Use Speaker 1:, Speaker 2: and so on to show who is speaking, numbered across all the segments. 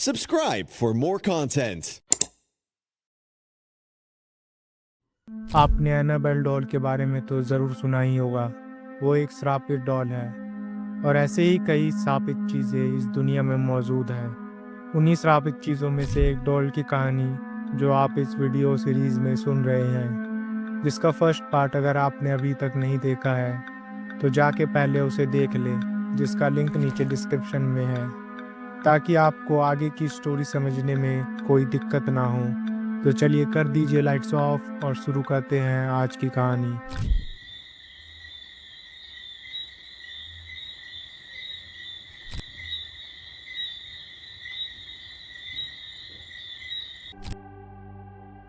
Speaker 1: Subscribe for more content.
Speaker 2: आपने Annabelle doll के बारे में तो ज़रूर सुना ही होगा। वो एक श्रापित डॉल है और ऐसे ही कई श्रापित चीज़ें इस दुनिया में मौजूद हैं। उन्हीं श्रापित चीज़ों में से एक डॉल की कहानी जो आप इस वीडियो सीरीज़ में सुन रहे हैं, जिसका फर्स्ट पार्ट अगर आपने अभी तक नहीं देखा है तो जाके पहले उसे देख ले, जिसका लिंक नीचे डिस्क्रिप्शन में है, ताकि आपको आगे की स्टोरी समझने में कोई दिक्कत ना हो। तो चलिए कर दीजिए लाइट्स ऑफ और शुरू करते हैं आज की कहानी।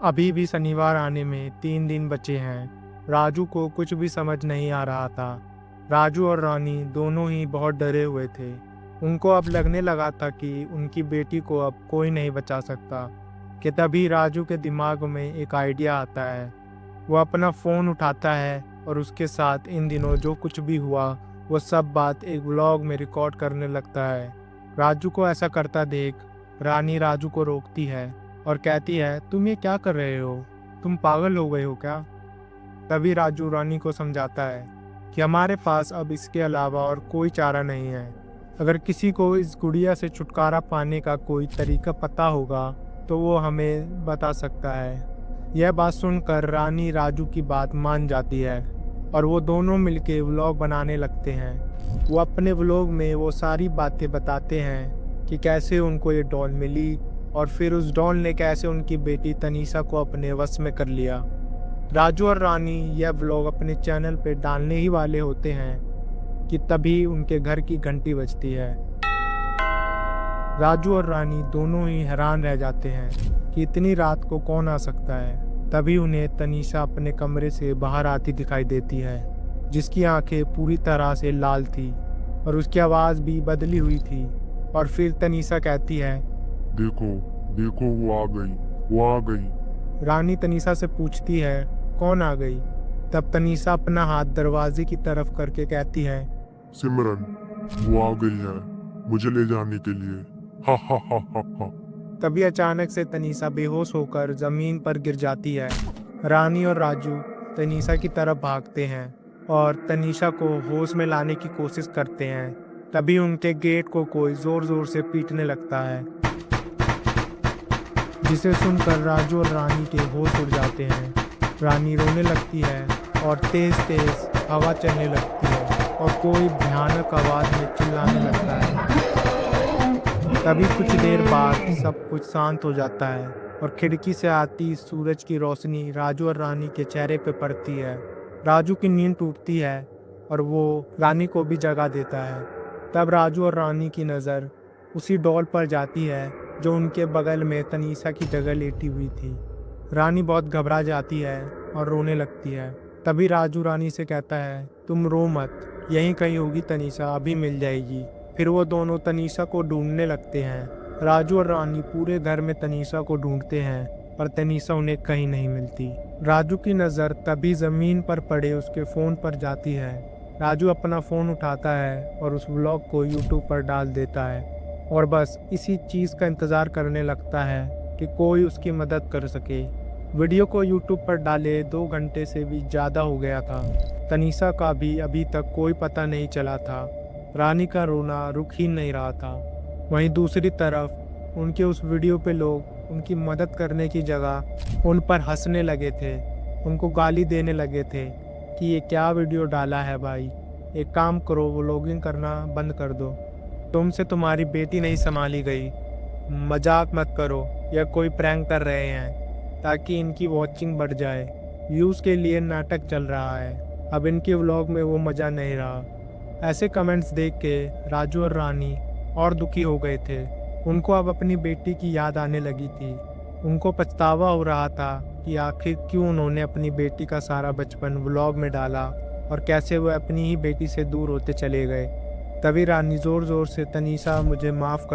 Speaker 2: अभी भी शनिवार आने में 3 दिन बचे हैं। राजू को कुछ भी समझ नहीं आ रहा था। राजू और रानी दोनों ही बहुत डरे हुए थे। उनको अब लगने लगा था कि उनकी बेटी को अब कोई नहीं बचा सकता। कि तभी राजू के दिमाग में एक आइडिया आता है। वो अपना फ़ोन उठाता है और उसके साथ इन दिनों जो कुछ भी हुआ वो सब बात एक व्लॉग में रिकॉर्ड करने लगता है। राजू को ऐसा करता देख रानी राजू को रोकती है और कहती है, तुम ये क्या कर रहे हो? तुम पागल हो गए हो क्या? तभी राजू रानी को समझाता है कि हमारे पास अब इसके अलावा और कोई चारा नहीं है। अगर किसी को इस गुड़िया से छुटकारा पाने का कोई तरीका पता होगा तो वो हमें बता सकता है। यह बात सुनकर रानी राजू की बात मान जाती है और वो दोनों मिलके व्लॉग बनाने लगते हैं। वो अपने व्लॉग में वो सारी बातें बताते हैं कि कैसे उनको ये डॉल मिली और फिर उस डॉल ने कैसे उनकी बेटी तनीषा को अपने वश में कर लिया। राजू और रानी यह व्लॉग अपने चैनल पे डालने ही वाले होते हैं कि तभी उनके घर की घंटी बजती है। राजू और रानी दोनों ही हैरान रह जाते हैं कि इतनी रात को कौन आ सकता है। तभी उन्हें तनीषा अपने कमरे से बाहर आती दिखाई देती है, जिसकी आंखें पूरी तरह से लाल थी और उसकी आवाज़ भी बदली हुई थी। और फिर तनीषा कहती है,
Speaker 3: देखो देखो वो आ गई।
Speaker 2: रानी तनीषा से पूछती है, कौन आ गई? तब तनीषा अपना हाथ दरवाजे की तरफ करके कहती है,
Speaker 3: सिमरन, वो आ गई है मुझे ले जाने के लिए। हा हा हा हा हा।
Speaker 2: तभी अचानक से तनीषा बेहोश होकर जमीन पर गिर जाती है। रानी और राजू तनीषा की तरफ भागते हैं और तनीषा को होश में लाने की कोशिश करते हैं। तभी उनके गेट को कोई जोर जोर से पीटने लगता है, जिसे सुनकर राजू और रानी के होश उड़ जाते हैं। रानी रोने लगती है और तेज तेज हवा चलने लगती है और कोई भयानक आवाज में चिल्लाने लगता है। तभी कुछ देर बाद सब कुछ शांत हो जाता है और खिड़की से आती सूरज की रोशनी राजू और रानी के चेहरे पे पड़ती है। राजू की नींद टूटती है और वो रानी को भी जगा देता है। तब राजू और रानी की नज़र उसी डॉल पर जाती है जो उनके बगल में तनीषा की जगह लेटी हुई थी। रानी बहुत घबरा जाती है और रोने लगती है। तभी राजू रानी से कहता है, तुम रो मत, यहीं कहीं होगी तनीषा, अभी मिल जाएगी। फिर वो दोनों तनीषा को ढूंढने लगते हैं। राजू और रानी पूरे घर में तनीषा को ढूंढते हैं पर तनीषा उन्हें कहीं नहीं मिलती। राजू की नज़र तभी ज़मीन पर पड़े उसके फ़ोन पर जाती है। राजू अपना फ़ोन उठाता है और उस व्लॉग को यूट्यूब पर डाल देता है और बस इसी चीज़ का इंतज़ार करने लगता है कि कोई उसकी मदद कर सके। वीडियो को यूट्यूब पर डाले 2 घंटे से भी ज़्यादा हो गया था। तनीषा का भी अभी तक कोई पता नहीं चला था। रानी का रोना रुक ही नहीं रहा था। वहीं दूसरी तरफ उनके उस वीडियो पे लोग उनकी मदद करने की जगह उन पर हंसने लगे थे, उनको गाली देने लगे थे कि ये क्या वीडियो डाला है भाई, एक काम करो, वो लॉगिन करना बंद कर दो, तुमसे तुम्हारी बेटी नहीं संभाली गई, मजाक मत करो, या कोई प्रैंक कर रहे हैं ताकि इनकी वॉचिंग बढ़ जाए, व्यूज़ के लिए नाटक चल रहा है, अब इनके व्लॉग में वो मज़ा नहीं रहा। ऐसे कमेंट्स देख के राजू और रानी और दुखी हो गए थे। उनको अब अपनी बेटी की याद आने लगी थी। उनको पछतावा हो रहा था कि आखिर क्यों उन्होंने अपनी बेटी का सारा बचपन व्लॉग में डाला और कैसे वह अपनी ही बेटी से दूर होते चले गए। तभी रानी ज़ोर ज़ोर से तनीषा मुझे माफ़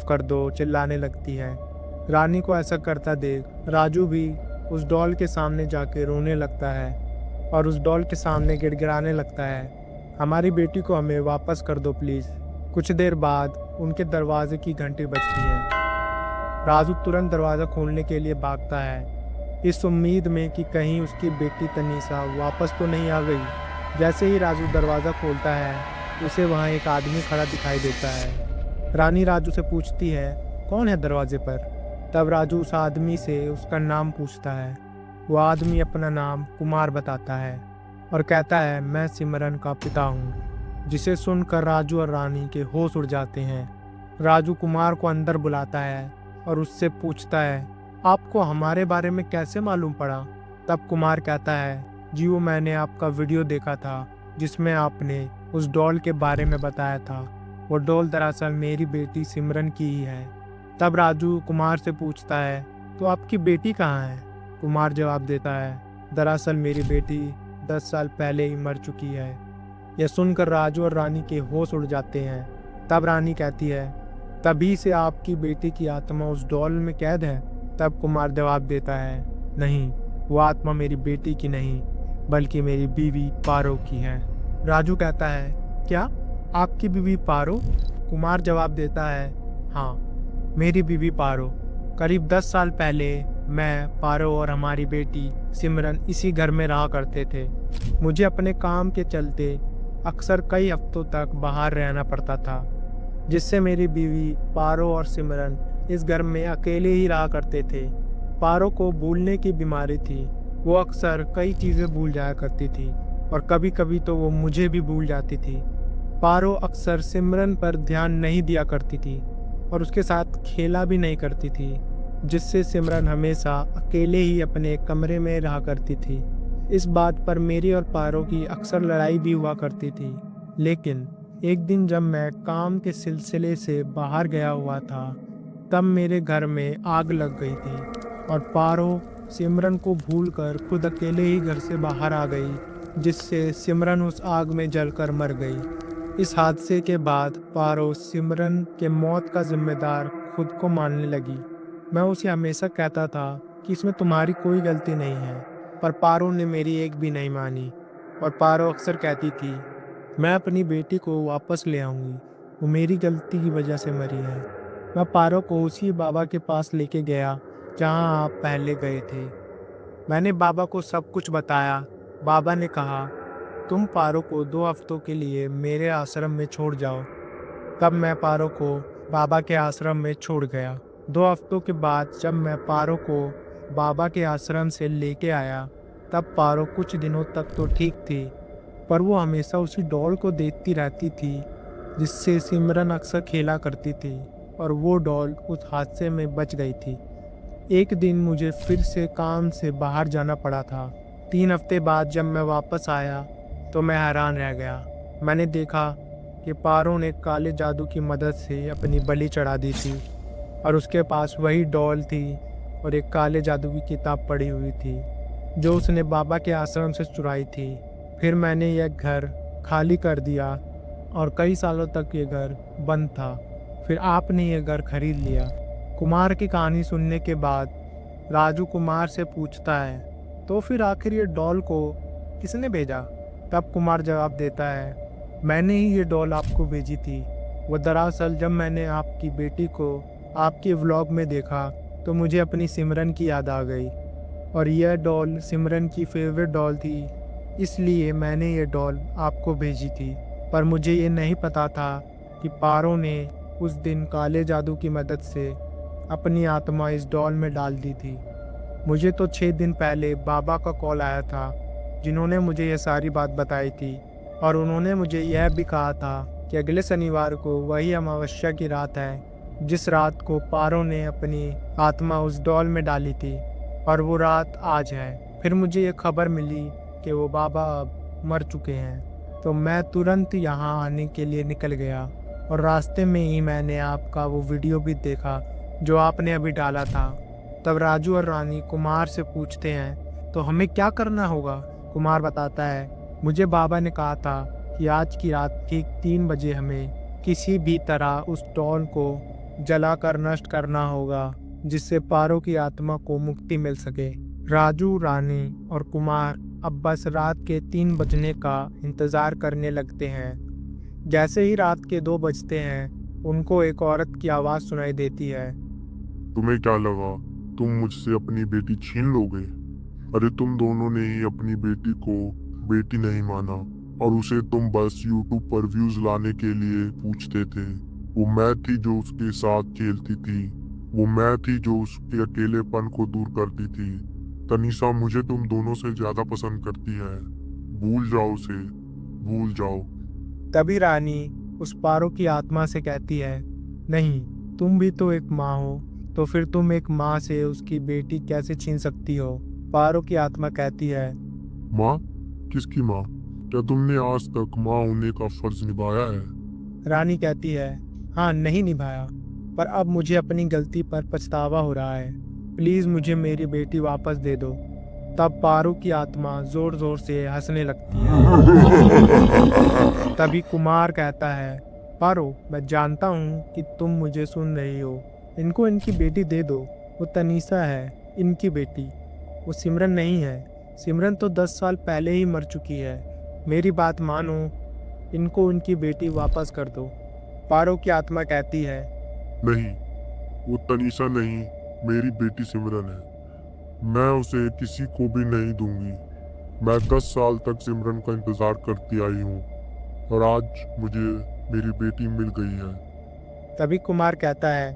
Speaker 2: कर दो चिल्लाने लगती है। रानी को ऐसा करता देख राजू भी उस डॉल के सामने जाके रोने लगता है और उस डॉल के सामने गिड़गिड़ाने लगता है, हमारी बेटी को हमें वापस कर दो प्लीज़, कुछ देर बाद उनके दरवाजे की घंटी बजती है। राजू तुरंत दरवाज़ा खोलने के लिए भागता है, इस उम्मीद में कि कहीं उसकी बेटी तनीषा वापस तो नहीं आ गई। जैसे ही राजू दरवाज़ा खोलता है उसे वहाँ एक आदमी खड़ा दिखाई देता है। रानी राजू से पूछती है, कौन है दरवाजे पर? तब राजू उस आदमी से उसका नाम पूछता है। वो आदमी अपना नाम कुमार बताता है और कहता है, मैं सिमरन का पिता हूँ। जिसे सुनकर राजू और रानी के होश उड़ जाते हैं। राजू कुमार को अंदर बुलाता है और उससे पूछता है, आपको हमारे बारे में कैसे मालूम पड़ा? तब कुमार कहता है, जी वो मैंने आपका वीडियो देखा था जिसमें आपने उस डॉल के बारे में बताया था। वो डॉल दरअसल मेरी बेटी सिमरन की ही है। तब राजू कुमार से पूछता है, तो आपकी बेटी कहाँ है? कुमार जवाब देता है, दरअसल मेरी बेटी 10 साल पहले ही मर चुकी है। यह सुनकर राजू और रानी के होश उड़ जाते हैं। तब रानी कहती है, तभी से आपकी बेटी की आत्मा उस डॉल में कैद है? तब कुमार जवाब देता है, नहीं, वो आत्मा मेरी बेटी की नहीं बल्कि मेरी बीवी पारो की है। राजू कहता है, क्या आपकी बीवी पारो? कुमार जवाब देता है, हाँ, मेरी बीवी पारो। करीब 10 साल पहले मैं, पारो और हमारी बेटी सिमरन इसी घर में रहा करते थे। मुझे अपने काम के चलते अक्सर कई हफ्तों तक बाहर रहना पड़ता था, जिससे मेरी बीवी पारो और सिमरन इस घर में अकेले ही रहा करते थे। पारो को भूलने की बीमारी थी। वो अक्सर कई चीज़ें भूल जाया करती थी और कभी कभी तो वो मुझे भी भूल जाती थी। पारो अक्सर सिमरन पर ध्यान नहीं दिया करती थी और उसके साथ खेला भी नहीं करती थी, जिससे सिमरन हमेशा अकेले ही अपने कमरे में रहा करती थी। इस बात पर मेरी और पारो की अक्सर लड़ाई भी हुआ करती थी। लेकिन एक दिन जब मैं काम के सिलसिले से बाहर गया हुआ था, तब मेरे घर में आग लग गई थी और पारो सिमरन को भूलकर खुद अकेले ही घर से बाहर आ गई, जिससे सिमरन उस आग में जलकर मर गई। इस हादसे के बाद पारो सिमरन के मौत का जिम्मेदार खुद को मानने लगी। मैं उसे हमेशा कहता था कि इसमें तुम्हारी कोई गलती नहीं है, पर पारो ने मेरी एक भी नहीं मानी और पारो अक्सर कहती थी, मैं अपनी बेटी को वापस ले आऊँगी, वो मेरी गलती की वजह से मरी है। मैं पारो को उसी बाबा के पास लेके गया जहाँ आप पहले गए थे। मैंने बाबा को सब कुछ बताया। बाबा ने कहा, तुम पारो को 2 हफ्तों के लिए मेरे आश्रम में छोड़ जाओ। तब मैं पारो को बाबा के आश्रम में छोड़ गया। 2 हफ्तों के बाद जब मैं पारो को बाबा के आश्रम से लेके आया, तब पारो कुछ दिनों तक तो ठीक थी, पर वो हमेशा उसी डॉल को देखती रहती थी जिससे सिमरन अक्सर खेला करती थी, और वो डॉल उस हादसे में बच गई थी। एक दिन मुझे फिर से काम से बाहर जाना पड़ा था। 3 हफ्ते बाद जब मैं वापस आया तो मैं हैरान रह गया। मैंने देखा कि पारो ने काले जादू की मदद से अपनी बलि चढ़ा दी थी और उसके पास वही डॉल थी और एक काले जादू की किताब पड़ी हुई थी जो उसने बाबा के आश्रम से चुराई थी। फिर मैंने यह घर खाली कर दिया और कई सालों तक ये घर बंद था। फिर आपने ये घर खरीद लिया। कुमार की कहानी सुनने के बाद राजू कुमार से पूछता है, तो फिर आखिर ये डॉल को किसने भेजा? तब कुमार जवाब देता है, मैंने ही ये डॉल आपको भेजी थी। वो दरअसल जब मैंने आपकी बेटी को आपके व्लॉग में देखा तो मुझे अपनी सिमरन की याद आ गई और यह डॉल सिमरन की फेवरेट डॉल थी, इसलिए मैंने ये डॉल आपको भेजी थी। पर मुझे ये नहीं पता था कि पारो ने उस दिन काले जादू की मदद से अपनी आत्मा इस डॉल में डाल दी थी। मुझे तो 6 दिन पहले बाबा का कॉल आया था, जिन्होंने मुझे यह सारी बात बताई थी और उन्होंने मुझे यह भी कहा था कि अगले शनिवार को वही अमावस्या की रात है जिस रात को पारो ने अपनी आत्मा उस डॉल में डाली थी, और वो रात आज है। फिर मुझे ये खबर मिली कि वो बाबा अब मर चुके हैं, तो मैं तुरंत यहाँ आने के लिए निकल गया और रास्ते में ही मैंने आपका वो वीडियो भी देखा जो आपने अभी डाला था। तब राजू और रानी कुमार से पूछते हैं, तो हमें क्या करना होगा? कुमार बताता है, मुझे बाबा ने कहा था कि आज की रात ठीक 3 बजे हमें किसी भी तरह उस डॉल को जलाकर नष्ट करना होगा, जिससे पारो की आत्मा को मुक्ति मिल सके। राजू, रानी और कुमार अब बस रात के 3 बजने का इंतज़ार करने लगते हैं। जैसे ही रात के 2 बजते हैं उनको एक औरत की आवाज़ सुनाई देती है।
Speaker 3: तुम्हें क्या लगा तुम मुझसे अपनी बेटी छीन लोगे? अरे तुम दोनों ने ही अपनी बेटी को बेटी नहीं माना और उसे तुम बस यूट्यूब पर व्यूज लाने के लिए पूछते थे। वो मैं थी जो उसके साथ खेलती थी, वो मैं थी जो उसके अकेलेपन को दूर करती थी। तनीषा मुझे तुम दोनों से ज्यादा पसंद करती है, भूल जाओ उसे, भूल जाओ।
Speaker 2: तभी रानी उस पारो की आत्मा से कहती है, नहीं, तुम भी तो एक माँ हो, तो फिर तुम एक माँ से उसकी बेटी कैसे छीन सकती हो? पारो की आत्मा कहती है,
Speaker 3: माँ? किसकी माँ? क्या तुमने आज तक माँ होने का फर्ज निभाया है?
Speaker 2: रानी कहती है, हाँ, नहीं निभाया, पर अब मुझे अपनी गलती पर पछतावा हो रहा है। प्लीज़ मुझे मेरी बेटी वापस दे दो। तब पारो की आत्मा जोर जोर से हंसने लगती है। तभी कुमार कहता है, पारो, मैं जानता हूँ कि तुम मुझे सुन रही हो। इनको इनकी बेटी दे दो। वो तनीषा है, इनकी बेटी। वो सिमरन नहीं है। सिमरन तो 10 साल पहले ही मर चुकी है। मेरी बात मानो, इनको उनकी बेटी वापस कर दो। पारो की आत्मा कहती है,
Speaker 3: नहीं, वो तनीषा नहीं, मेरी बेटी सिमरन है। मैं उसे किसी को भी नहीं दूंगी। मैं 10 साल तक सिमरन का इंतजार करती आई हूँ और आज मुझे मेरी बेटी मिल गई है।
Speaker 2: तभी कुमार कहता है,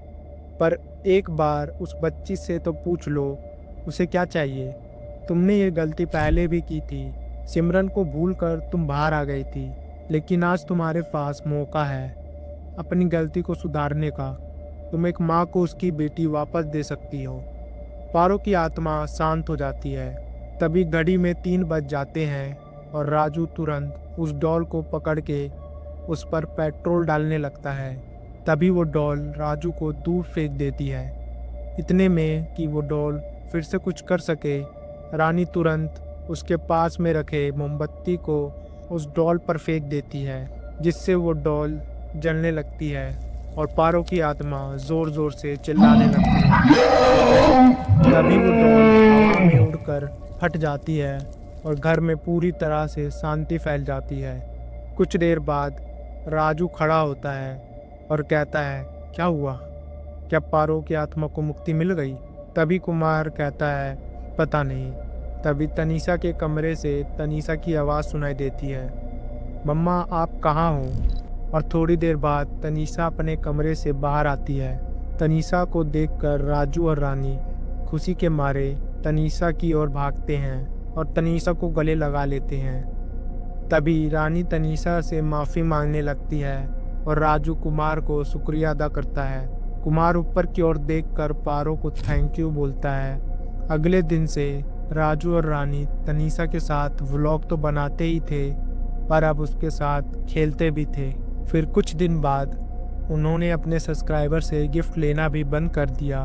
Speaker 2: पर एक बार उस बच्ची से तो पूछ लो, उसे क्या चाहिए? तुमने ये गलती पहले भी की थी। सिमरन को भूलकर तुम बाहर आ गई थी, लेकिन आज तुम्हारे पास मौका है अपनी गलती को सुधारने का। तुम एक माँ को उसकी बेटी वापस दे सकती हो। पारो की आत्मा शांत हो जाती है। तभी घड़ी में 3 बज जाते हैं और राजू तुरंत उस डॉल को पकड़ के उस पर पेट्रोल डालने लगता है। तभी वो डॉल राजू को दूर फेंक देती है। इतने में कि वो डॉल फिर से कुछ कर सके, रानी तुरंत उसके पास में रखे मोमबत्ती को उस डॉल पर फेंक देती है, जिससे वो डॉल जलने लगती है और पारो की आत्मा जोर जोर से चिल्लाने लगती है। तभी वो डॉल हवा में उड़कर फट जाती है और घर में पूरी तरह से शांति फैल जाती है। कुछ देर बाद राजू खड़ा होता है और कहता है, क्या हुआ? क्या पारो की आत्मा को मुक्ति मिल गई? तभी कुमार कहता है, पता नहीं। तभी तनीषा के कमरे से तनीषा की आवाज़ सुनाई देती है, मम्मा आप कहाँ हो? और थोड़ी देर बाद तनीषा अपने कमरे से बाहर आती है। तनीषा को देखकर राजू और रानी खुशी के मारे तनीषा की ओर भागते हैं और तनीषा को गले लगा लेते हैं। तभी रानी तनीषा से माफ़ी मांगने लगती है और राजू कुमार को शुक्रिया अदा करता है। कुमार ऊपर की ओर देखकर पारो को थैंक यू बोलता है। अगले दिन से राजू और रानी तनीषा के साथ व्लॉग तो बनाते ही थे, पर अब उसके साथ खेलते भी थे। फिर कुछ दिन बाद उन्होंने अपने सब्सक्राइबर से गिफ्ट लेना भी बंद कर दिया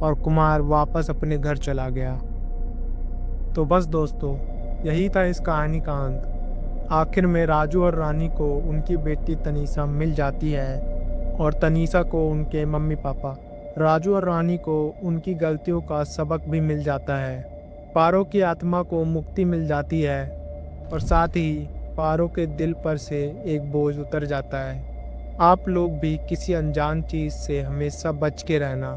Speaker 2: और कुमार वापस अपने घर चला गया। तो बस दोस्तों, यही था इस कहानी का अंत। आखिर में राजू और रानी को उनकी बेटी तनीषा मिल जाती है और तनीषा को उनके मम्मी पापा। राजू और रानी को उनकी गलतियों का सबक भी मिल जाता है। पारो की आत्मा को मुक्ति मिल जाती है और साथ ही पारो के दिल पर से एक बोझ उतर जाता है। आप लोग भी किसी अनजान चीज़ से हमेशा बच के रहना,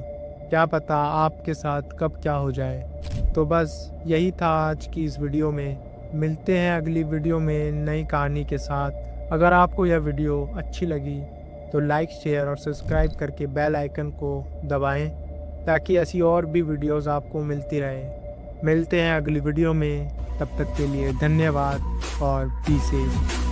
Speaker 2: क्या पता आपके साथ कब क्या हो जाए। तो बस यही था आज की इस वीडियो में। मिलते हैं अगली वीडियो में नई कहानी के साथ। अगर आपको यह वीडियो अच्छी लगी तो लाइक, शेयर और सब्सक्राइब करके बेल आइकन को दबाएं, ताकि ऐसी और भी वीडियोस आपको मिलती रहे। मिलते हैं अगली वीडियो में, तब तक के लिए धन्यवाद और बी सेफ।